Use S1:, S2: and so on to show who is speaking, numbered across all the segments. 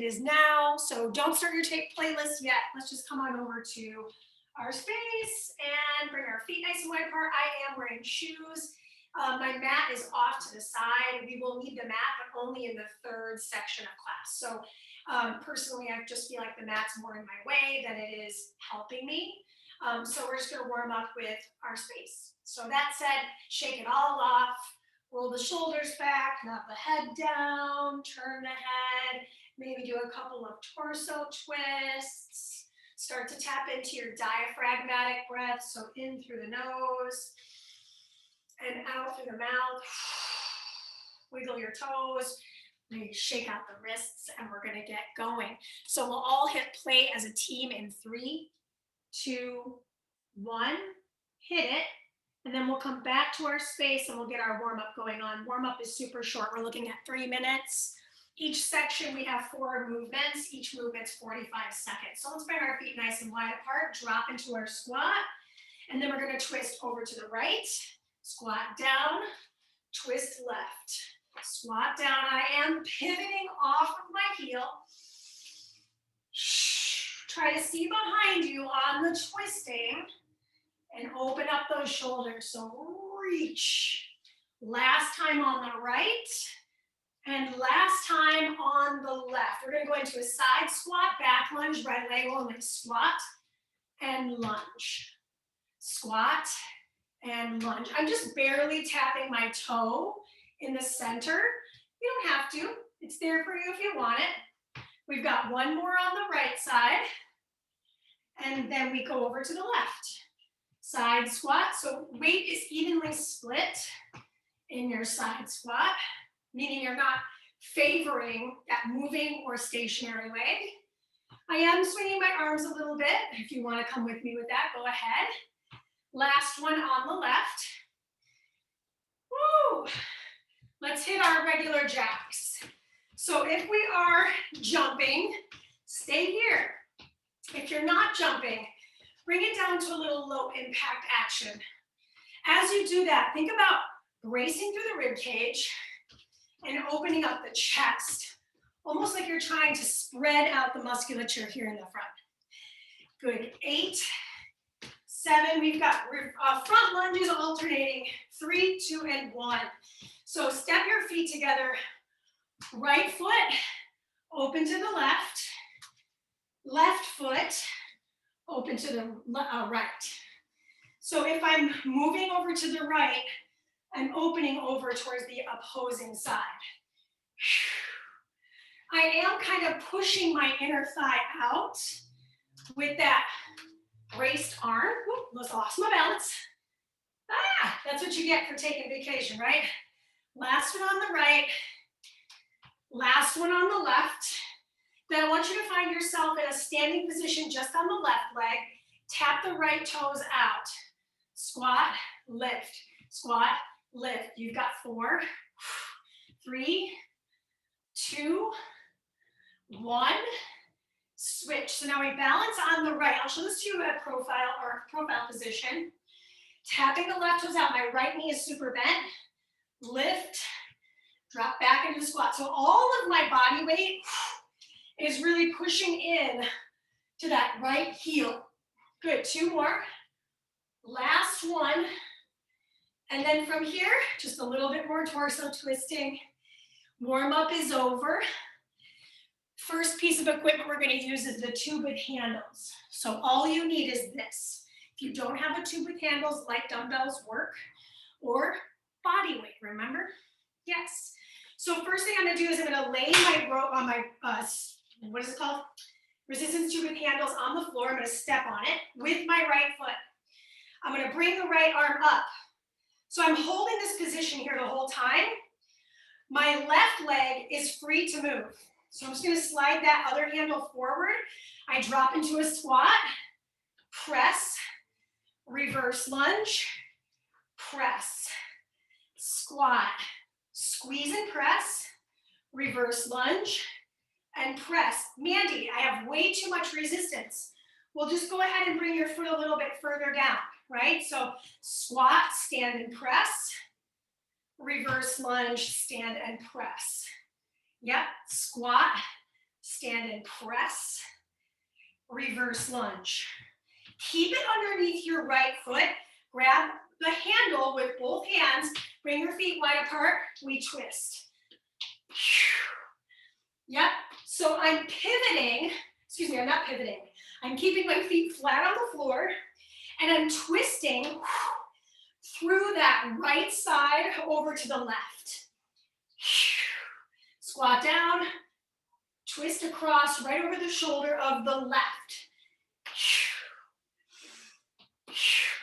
S1: is now, so don't start your tape playlist yet. Let's just come on over to our space and bring our feet nice and wide apart. I am wearing shoes. My mat is off to the side. We will need the mat, but only in the third section of class. So personally, I just feel like the mat's more in my way than it is helping me. So we're just gonna warm up with our space. So that said, shake it all off, roll the shoulders back, nod the head down, turn the head, maybe do a couple of torso twists. Start to tap into your diaphragmatic breath, so in through the nose and out through the mouth. Wiggle your toes, maybe shake out the wrists, and we're gonna get going. So we'll all hit play as a team in 3, 2, 1, hit it, and then we'll come back to our space and we'll get our warm-up going on. Warm-up is super short. We're looking at 3 minutes. Each section we have 4 movements. Each movement's 45 seconds. So let's bring our feet nice and wide apart, drop into our squat, and then we're gonna twist over to the right, squat down, twist left, squat down. I am pivoting off of my heel. Try to see behind you on the twisting and open up those shoulders. So reach. Last time on the right and last time on the left. We're gonna go into a side squat, back lunge, right leg only. Squat and lunge. Squat and lunge. I'm just barely tapping my toe in the center. You don't have to. It's there for you if you want it. We've got one more on the right side. And then we go over to the left. Side squat, so weight is evenly split in your side squat, meaning you're not favoring that moving or stationary leg. I am swinging my arms a little bit. If you want to come with me with that, go ahead. Last one on the left. Woo! Let's hit our regular jacks. So if we are jumping, stay here. If you're not jumping, bring it down to a little low impact action. As you do that, think about bracing through the rib cage and opening up the chest, almost like you're trying to spread out the musculature here in the front. Good, 8, 7, we've got front lunges alternating, 3, 2, and 1. So step your feet together, right foot, open to the left, left foot, open to the right. So if I'm moving over to the right, I'm opening over towards the opposing side. I am kind of pushing my inner thigh out with that braced arm. Whoop, lost my balance. That's what you get for taking vacation, right? Last one on the right, last one on the left. Then I want you to find yourself in a standing position just on the left leg. Tap the right toes out. Squat, lift, squat, lift. You've got 4, 3, 2, 1. Switch. So now we balance on the right. I'll show this to you at profile position. Tapping the left toes out. My right knee is super bent. Lift, drop back into the squat. So all of my body weight is really pushing in to that right heel. Good, 2 more. Last one. And then from here, just a little bit more torso twisting. Warm up is over. First piece of equipment we're going to use is the tube with handles. So all you need is this. If you don't have a tube with handles, light dumbbells work, or body weight, remember? Yes. So first thing I'm going to do is I'm going to lay my rope on my, what is it called? Resistance tube with handles on the floor. I'm going to step on it with my right foot. I'm going to bring the right arm up. So I'm holding this position here the whole time. My left leg is free to move. So I'm just going to slide that other handle forward. I drop into a squat, press, reverse lunge, press, squat, squeeze and press, reverse lunge, and press. Mandy, I have way too much resistance. Well, just go ahead and bring your foot a little bit further down, right? So squat, stand and press, reverse lunge, stand and press. Yep, squat, stand and press, reverse lunge. Keep it underneath your right foot. Grab the handle with both hands. Bring your feet wide apart. We twist. Yep. So I'm pivoting. Excuse me, I'm not pivoting. I'm keeping my feet flat on the floor, and I'm twisting through that right side over to the left. Squat down, twist across right over the shoulder of the left.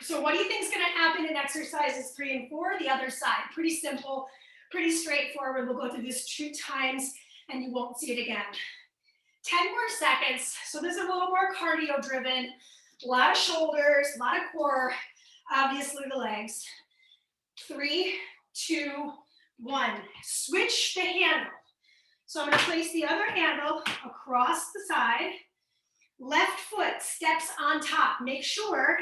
S1: So what do you think is going to happen in exercises 3 and 4? The other side. Pretty simple, pretty straightforward. We'll go through this 2 times and you won't see it again. 10 more seconds. So this is a little more cardio driven. A lot of shoulders, a lot of core, obviously the legs. 3, 2, 1. Switch the handle. So I'm going to place the other handle across the side. Left foot steps on top. Make sure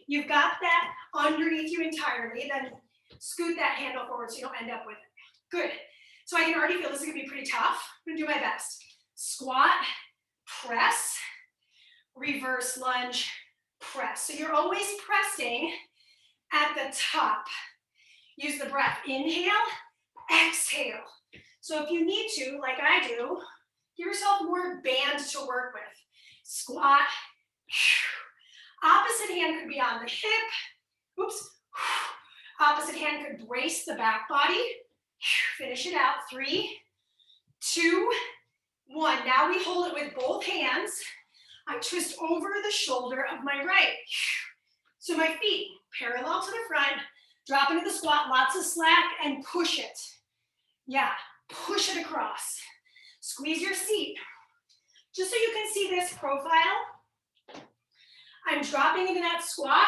S1: you've got that underneath you entirely. Then scoot that handle forward so you don't end up with it. Good. So I can already feel this is going to be pretty tough. I'm going to do my best. Squat, press, reverse lunge, press. So you're always pressing at the top. Use the breath. Inhale, exhale. So if you need to, like I do, give yourself more band to work with. Squat. Opposite hand could be on the hip. Oops. Opposite hand could brace the back body. Finish it out. 3, 2, 1. Now we hold it with both hands. I twist over the shoulder of my right. So my feet parallel to the front. Drop into the squat. Lots of slack and push it. Yeah. Push it across. Squeeze your seat. Just so you can see this profile, I'm dropping into that squat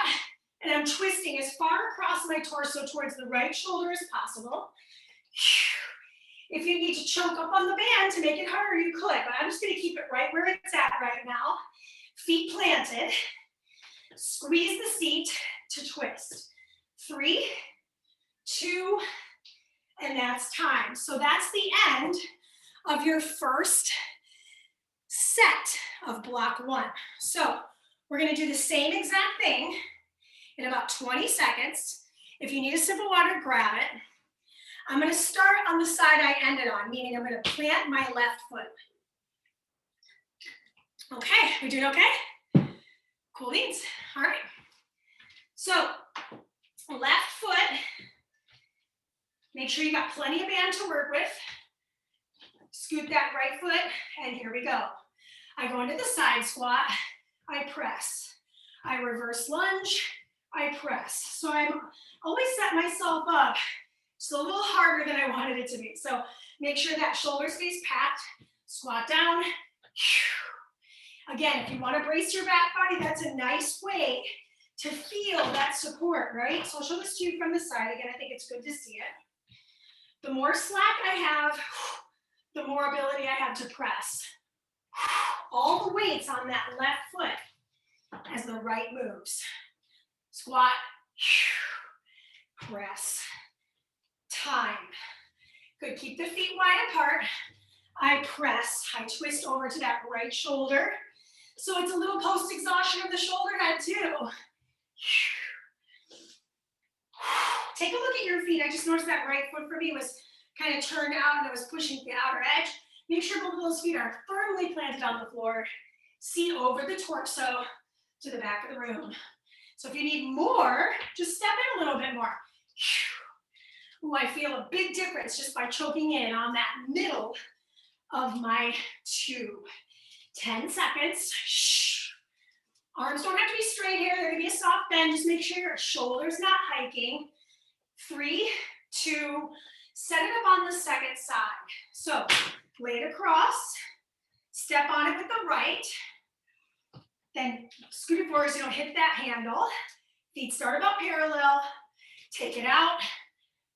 S1: and I'm twisting as far across my torso towards the right shoulder as possible. If you need to choke up on the band to make it harder, you could, but I'm just going to keep it right where it's at right now. Feet planted. Squeeze the seat to twist. 3, 2, and that's time. So that's the end of your first set of block 1. So we're going to do the same exact thing in about 20 seconds. If you need a sip of water, grab it. I'm going to start on the side I ended on, meaning I'm going to plant my left foot. Okay, we doing okay? Cool beans. All right. So left foot, make sure you got plenty of band to work with. Scoot that right foot, and here we go. I go into the side squat, I press. I reverse lunge, I press. So I'm always set myself up just a little harder than I wanted it to be. So make sure that shoulder stays packed. Squat down. Again, if you want to brace your back body, that's a nice way to feel that support, right? So I'll show this to you from the side. Again, I think it's good to see it. The more slack I have, the more ability I have to press. All the weights on that left foot as the right moves. Squat, press, time. Good, keep the feet wide apart. I press, I twist over to that right shoulder. So it's a little post-exhaustion of the shoulder head too. Take a look at your feet. I just noticed that right foot for me was kind of turned out and it was pushing the outer edge. Make sure both of those feet are firmly planted on the floor. Seat over the torso to the back of the room. So if you need more, just step in a little bit more. Ooh, I feel a big difference just by choking in on that middle of my tube. 10 seconds. Arms don't have to be straight here. They're going to be a soft bend. Just make sure your shoulder's not hiking. 3, 2, set it up on the second side. So lay it across. Step on it with the right. Then scoot it forward so you don't hit that handle. Feet start about parallel. Take it out.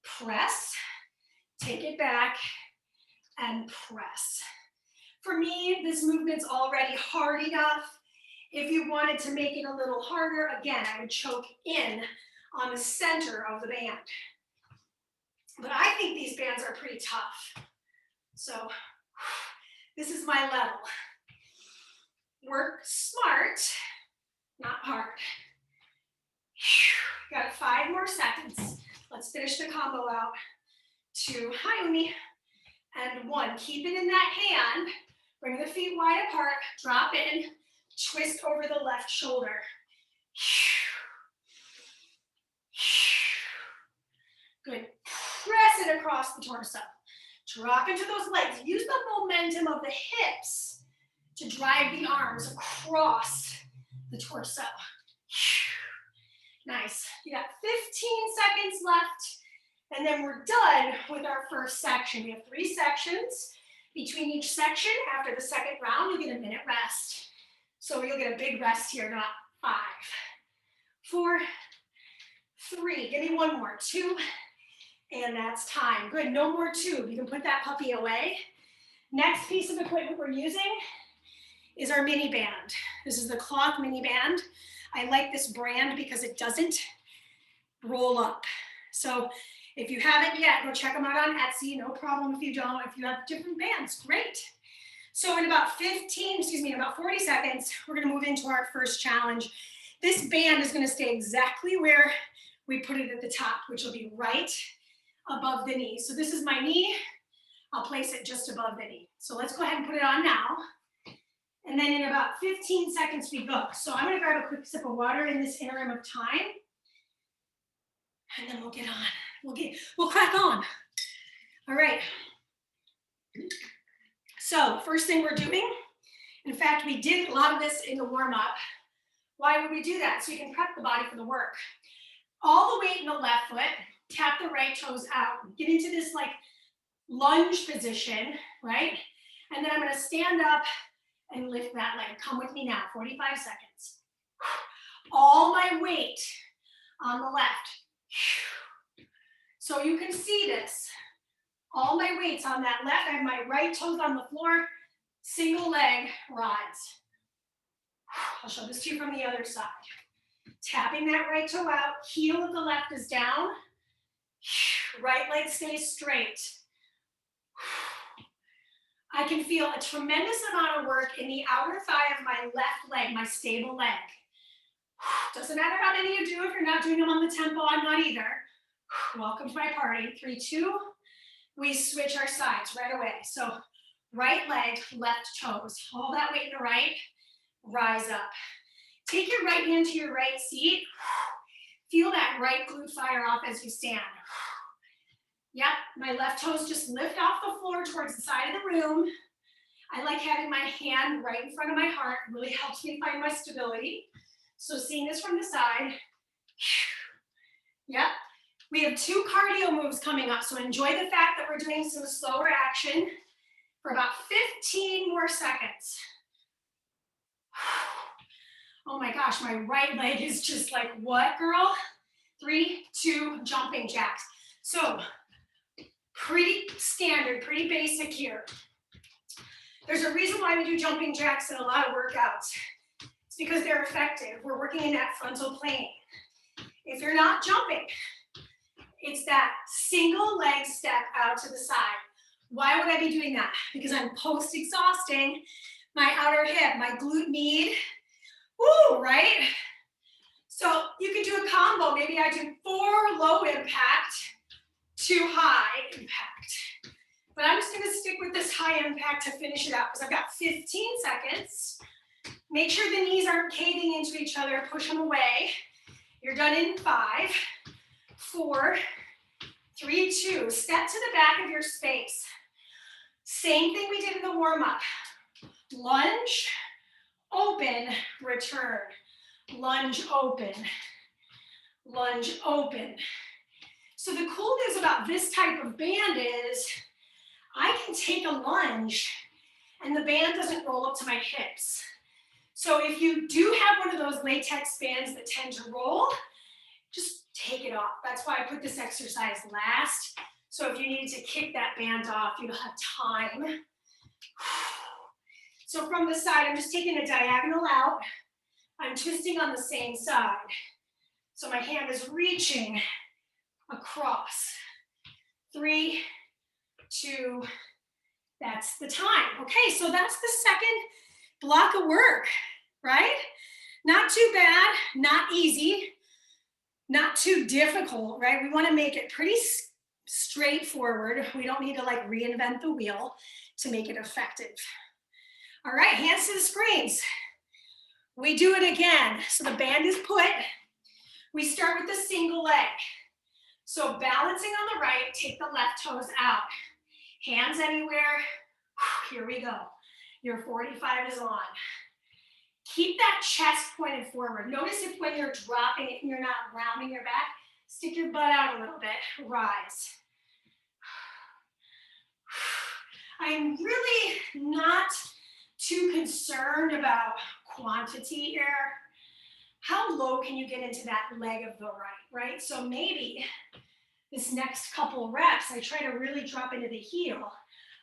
S1: Press. Take it back. And press. For me, this movement's already hard enough. If you wanted to make it a little harder, again, I would choke in on the center of the band. But I think these bands are pretty tough. So This is my level. Work smart, not hard. Got 5 more seconds. Let's finish the combo out. 2, hi Umi, and 1. Keep it in that hand. Bring the feet wide apart, drop in, twist over the left shoulder. Good. Press it across the torso. Drop into those legs. Use the momentum of the hips to drive the arms across the torso. Nice. You got 15 seconds left, and then we're done with our first section. We have 3 sections. Between each section, after the second round, you'll get a minute rest. So you'll get a big rest here, not 5, 4, 3. Give me 1 more. 2, and that's time. Good. No more tube. You can put that puppy away. Next piece of equipment we're using is our mini band. This is the cloth mini band. I like this brand because it doesn't roll up. So if you haven't yet, go check them out on Etsy. No problem if you don't. If you have different bands, great. So in about 40 seconds, we're gonna move into our first challenge. This band is gonna stay exactly where we put it at the top, which will be right above the knee. So this is my knee. I'll place it just above the knee. So let's go ahead and put it on now. And then in about 15 seconds we go. So I'm gonna grab a quick sip of water in this interim of time. And then we'll get on. We'll crack on. All right. So first thing we're doing, in fact, we did a lot of this in the warm-up. Why would we do that? So you can prep the body for the work. All the weight in the left foot, tap the right toes out. Get into this like lunge position, right? And then I'm gonna stand up and lift that leg. Come with me now, 45 seconds. All my weight on the left. So you can see this. All my weight's on that left. I have my right toes on the floor. Single leg rise. I'll show this to you from the other side. Tapping that right toe out. Heel of the left is down. Right leg stays straight. I can feel a tremendous amount of work in the outer thigh of my left leg, my stable leg. Doesn't matter how many you do. If you're not doing them on the tempo, I'm not either. Welcome to my party. 3, 2. We switch our sides right away. So right leg, left toes. Hold that weight in the right. Rise up. Take your right hand to your right seat. Feel that right glute fire off as you stand. Yep, my left toes just lift off the floor towards the side of the room. I like having my hand right in front of my heart. It really helps me find my stability. So seeing this from the side. Yep. We have 2 cardio moves coming up, so enjoy the fact that we're doing some slower action for about 15 more seconds. Oh my gosh, my right leg is just like, what, girl? 3, 2, jumping jacks. So pretty standard, pretty basic here. There's a reason why we do jumping jacks in a lot of workouts. It's because they're effective. We're working in that frontal plane. If you're not jumping, it's that single leg step out to the side. Why would I be doing that? Because I'm post-exhausting my outer hip, my glute med. Woo, right? So you can do a combo. Maybe I do 4 low impact, 2 high impact. But I'm just gonna stick with this high impact to finish it out because I've got 15 seconds. Make sure the knees aren't caving into each other. Push them away. You're done in 5, 4, 3, 2. Step to the back of your space. Same thing we did in the warm-up. Lunge, open, return. Lunge, open. Lunge, open. So the cool news about this type of band is I can take a lunge and the band doesn't roll up to my hips. So if you do have one of those latex bands that tend to roll, just take it off. That's why I put this exercise last. So if you needed to kick that band off, you'll have time. So from the side, I'm just taking a diagonal out. I'm twisting on the same side. So my hand is reaching across. 3, 2, that's the time. Okay, so that's the second block of work, right? Not too bad, not easy, not too difficult, right? We want to make it pretty straightforward. We don't need to like reinvent the wheel to make it effective. All right, hands to the screens. We do it again. So the band is put. We start with the single leg. So balancing on the right, take the left toes out. Hands anywhere. Here we go. Your 45 is on. Keep that chest pointed forward. Notice if when you're dropping it and you're not rounding your back, stick your butt out a little bit. Rise. I'm really not too concerned about quantity here. How low can you get into that leg of the right? So maybe this next couple reps, I try to really drop into the heel.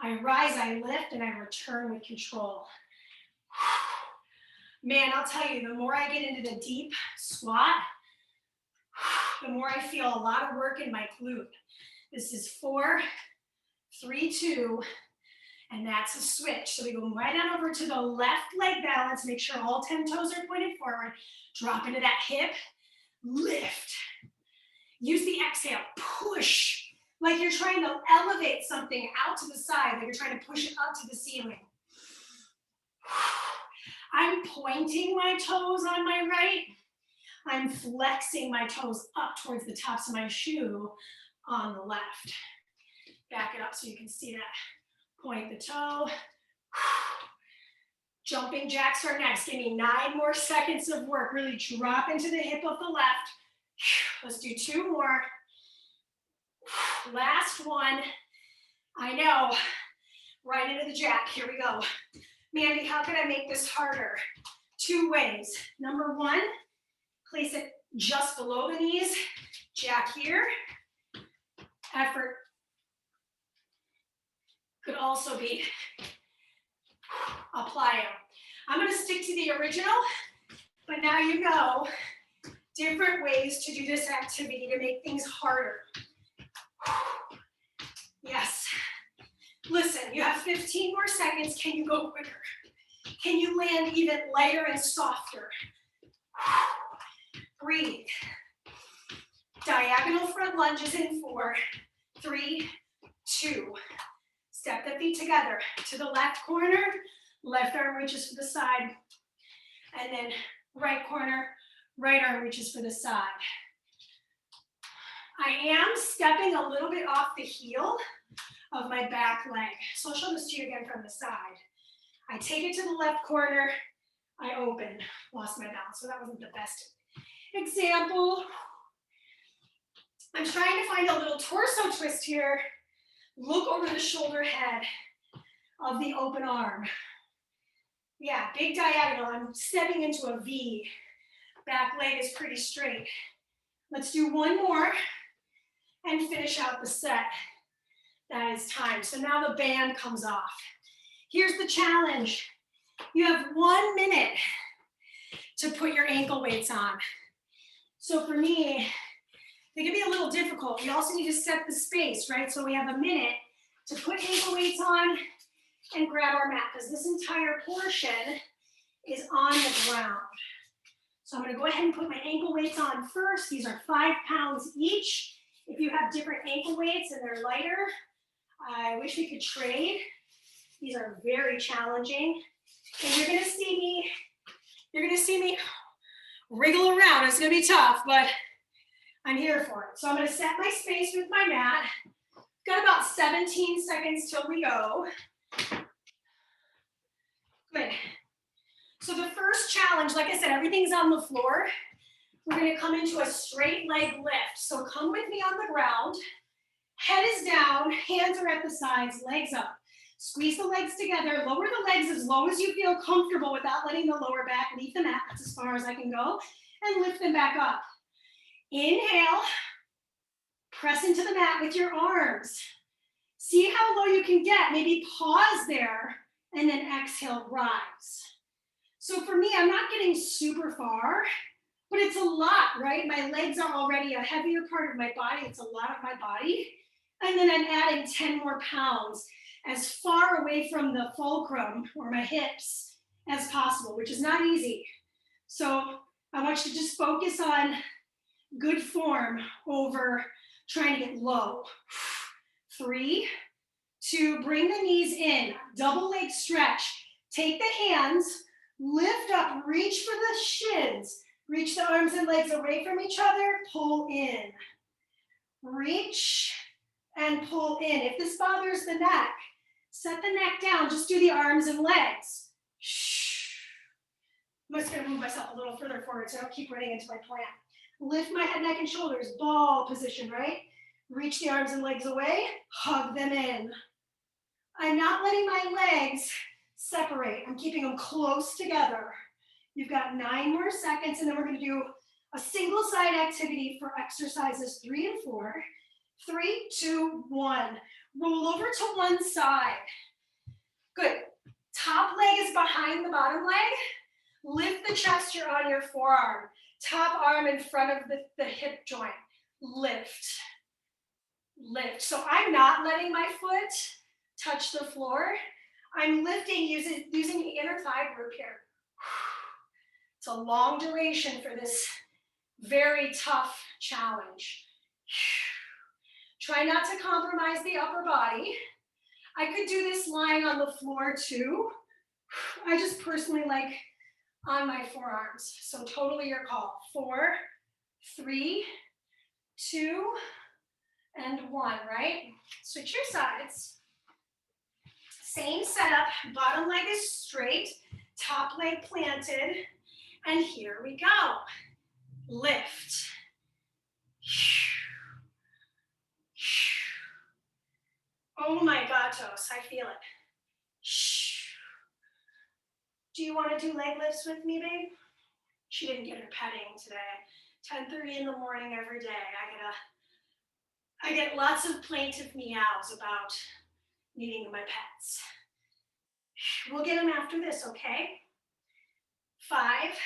S1: I rise, I lift, and I return with control. Man, I'll tell you, the more I get into the deep squat, the more I feel a lot of work in my glute. This is 4, 3, 2, and that's a switch. So we go right on over to the left leg balance, make sure all 10 toes are pointed forward, drop into that hip, lift. Use the exhale, push, like you're trying to elevate something out to the side, like you're trying to push it up to the ceiling. I'm pointing my toes on my right. I'm flexing my toes up towards the tops of my shoe on the left. Back it up so you can see that. Point the toe. Jumping jacks are next. Give me 9 more seconds of work. Really drop into the hip of the left. Let's do 2 more. Last one. I know. Right into the jack. Here we go. Mandy, how can I make this harder? 2 ways. Number 1, place it just below the knees. Jack here. Effort could also be apply it. I'm going to stick to the original, but now you know different ways to do this activity to make things harder. Yes. Listen, you have 15 more seconds. Can you go quicker? Can you land even lighter and softer? Breathe. Diagonal front lunges in 4, 3, 2. Step the feet together to the left corner, left arm reaches for the side, and then right corner, right arm reaches for the side. I am stepping a little bit off the heel of my back leg. So I'll show this to you again from the side. I take it to the left corner, I open, lost my balance, so that wasn't the best example. I'm trying to find a little torso twist here. Look over the shoulder head of the open arm. Yeah, big diagonal. I'm stepping into a V. Back leg is pretty straight. Let's do 1 more and finish out the set. That is time. So now the band comes off. Here's the challenge. You have 1 minute to put your ankle weights on. So for me, they can be a little difficult. We also need to set the space, right? So we have a minute to put ankle weights on and grab our mat, because this entire portion is on the ground. So I'm going to go ahead and put my ankle weights on first. These are 5 pounds each. If you have different ankle weights and they're lighter, I wish we could trade. These are very challenging. And you're going to see me wriggle around. It's going to be tough, but I'm here for it. So I'm going to set my space with my mat. Got about 17 seconds till we go. Good. So the first challenge, like I said, everything's on the floor. We're going to come into a straight leg lift. So come with me on the ground. Head is down, hands are at the sides, legs up. Squeeze the legs together, lower the legs as low as you feel comfortable without letting the lower back leave the mat. That's as far as I can go. And lift them back up. Inhale. Press into the mat with your arms. See how low you can get. Maybe pause there and then exhale, rise. So for me, I'm not getting super far, but it's a lot, right? My legs are already a heavier part of my body. It's a lot of my body. And then I'm adding 10 more pounds. as far away from the fulcrum or my hips as possible, which is not easy. So I want you to just focus on good form over trying to get low. 3, 2, bring the knees in, double leg stretch. Take the hands, lift up, reach for the shins. Reach the arms and legs away from each other, pull in. Reach and pull in. If this bothers the neck, set the neck down, just do the arms and legs. I'm just gonna move myself a little further forward so I don't keep running into my plant. Lift my head, neck, and shoulders, ball position, right? Reach the arms and legs away, hug them in. I'm not letting my legs separate. I'm keeping them close together. You've got 9 more seconds, and then we're gonna do a single side activity for exercises 3 and 4. 3, 2, 1. Roll over to one side. Good. Top leg is behind the bottom leg. Lift the chest, you're on your forearm. Top arm in front of the hip joint. Lift. Lift. So I'm not letting my foot touch the floor. I'm lifting using the inner thigh group here. It's a long duration for this very tough challenge. Try not to compromise the upper body. I could do this lying on the floor too. I just personally like on my forearms. So totally your call. 4, 3, 2, and 1, right? Switch your sides. Same setup, bottom leg is straight, top leg planted, and here we go. Lift. Oh my gatos, I feel it. Do you want to do leg lifts with me, babe? She didn't get her petting today. 10:30 in the morning every day. I get lots of plaintive meows about needing my pets. We'll get them after this, okay? 5.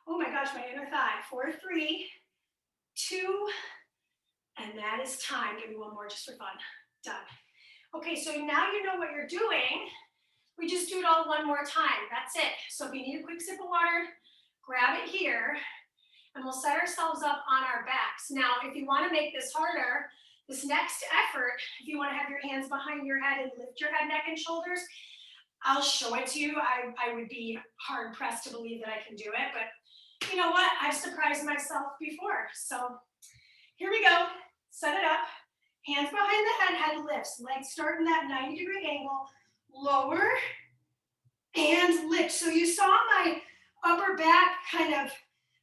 S1: Oh my gosh, my inner thigh. 4, 3, 2, and that is time. Give me one more just for fun. Done. Okay, so now you know what you're doing. We just do it all one more time. That's it. So if you need a quick sip of water, grab it here, and we'll set ourselves up on our backs. Now, if you want to make this harder, this next effort, if you want to have your hands behind your head and lift your head, neck, and shoulders, I'll show it to you. I would be hard pressed to believe that I can do it, but you know what? I've surprised myself before. So here we go. Set it up. Hands behind the head, head lifts. Legs start in that 90-degree angle. Lower and lift. So you saw my upper back kind of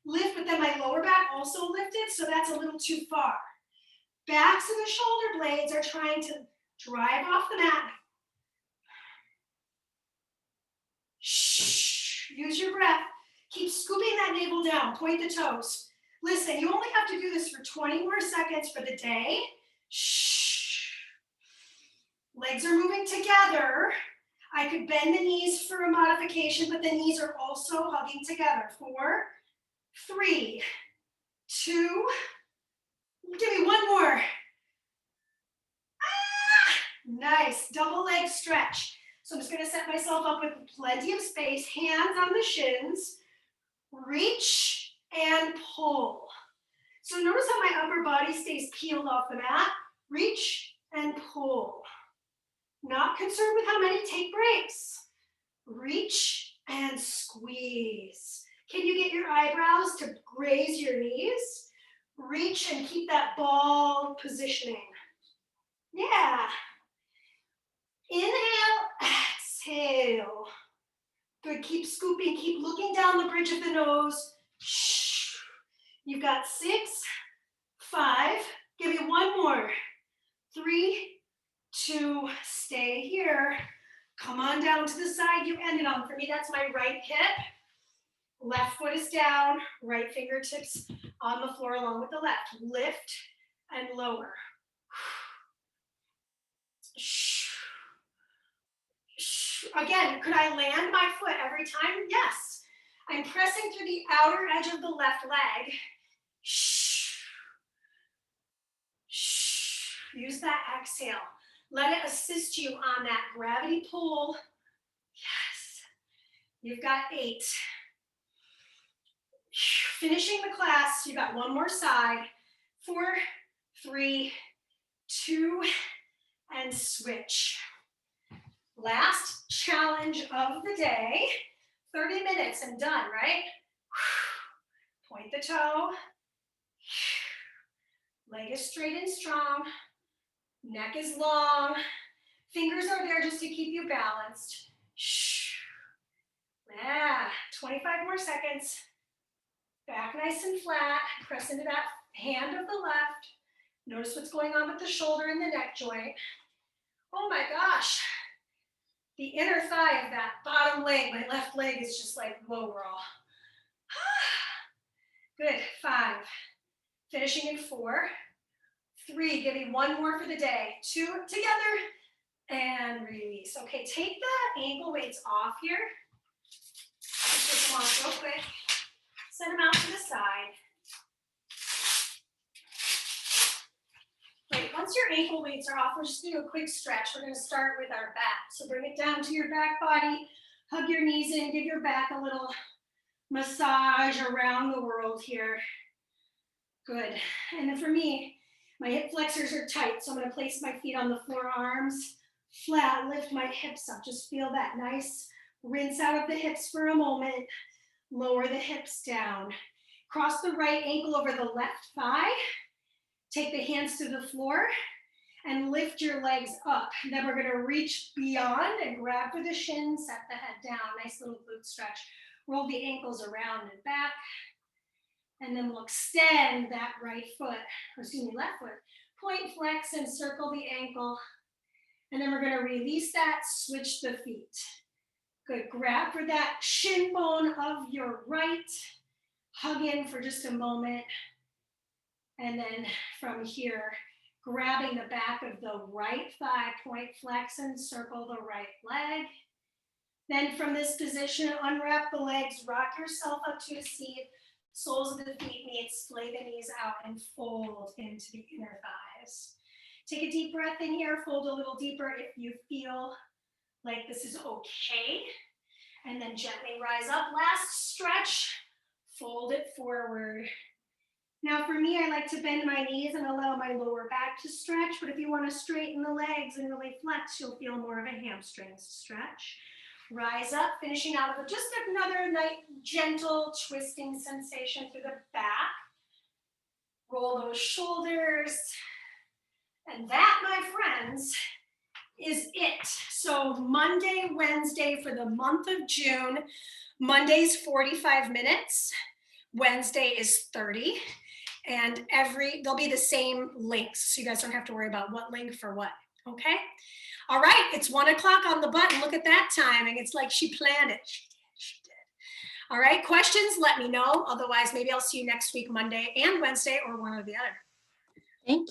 S1: lift, but then my lower back also lifted, so that's a little too far. Backs of the shoulder blades are trying to drive off the mat. Shh. Use your breath. Keep scooping that navel down. Point the toes. Listen, you only have to do this for 20 more seconds for the day. Shh. Legs are moving together. I could bend the knees for a modification, but the knees are also hugging together. 4, 3, 2, give me one more. Nice, double leg stretch. So I'm just gonna set myself up with plenty of space, hands on the shins, reach and pull. So notice how my upper body stays peeled off the mat. Reach and pull. Not concerned with how many, take breaks. Reach and squeeze. Can you get your eyebrows to graze your knees? Reach and keep that ball positioning. Yeah. Inhale, exhale. Good, keep scooping, keep looking down the bridge of the nose. Shh. You've got 6, 5, give me one more. 3, 2, stay here. Come on down to the side you ended on. For me, that's my right hip. Left foot is down, right fingertips on the floor along with the left. Lift and lower. Again, could I land my foot every time? Yes. I'm pressing through the outer edge of the left leg. Use that exhale. Let it assist you on that gravity pull. Yes. You've got 8. Finishing the class, you got one more side. 4, 3, 2, and switch. Last challenge of the day. 30 minutes and done, right? Point the toe. Leg is straight and strong. Neck is long. Fingers are there just to keep you balanced. Yeah, 25 more seconds. Back nice and flat. Press into that hand of the left. Notice what's going on with the shoulder and the neck joint. Oh my gosh. The inner thigh of that bottom leg, my left leg is just like, whoa, girl. Good, 5. Finishing in 4. 3, give me one more for the day. 2, together, and release. Okay, take the ankle weights off here. Take them off real quick. Send them out to the side. Great, once your ankle weights are off, we're just gonna do a quick stretch. We're gonna start with our back. So bring it down to your back body, hug your knees in, give your back a little massage around the world here. Good, and then for me, my hip flexors are tight, so I'm gonna place my feet on the floor, arms flat, lift my hips up. Just feel that nice rinse out of the hips for a moment. Lower the hips down. Cross the right ankle over the left thigh. Take the hands to the floor and lift your legs up. Then we're gonna reach beyond and grab for the shin, set the head down. Nice little glute stretch. Roll the ankles around and back. And then we'll extend that right foot, or excuse me, left foot. Point, flex, and circle the ankle. And then we're gonna release that, switch the feet. Good, grab for that shin bone of your right. Hug in for just a moment. And then from here, grabbing the back of the right thigh, point, flex, and circle the right leg. Then from this position, unwrap the legs, rock yourself up to a seat. Soles of the feet meet, splay the knees out, and fold into the inner thighs. Take a deep breath in here, fold a little deeper if you feel like this is okay. And then gently rise up. Last stretch, fold it forward. Now for me, I like to bend my knees and allow my lower back to stretch, but if you want to straighten the legs and really flex, you'll feel more of a hamstrings stretch. Rise up, finishing out with just another nice, gentle twisting sensation through the back. Roll those shoulders. And that, my friends, is it. So Monday, Wednesday for the month of June. Monday's 45 minutes. Wednesday is 30. And there'll be the same links. So you guys don't have to worry about what link for what, okay? All right, it's 1 o'clock on the button. Look at that timing. It's like she planned it. She did. All right, questions, let me know. Otherwise, maybe I'll see you next week, Monday and Wednesday, or one or the other.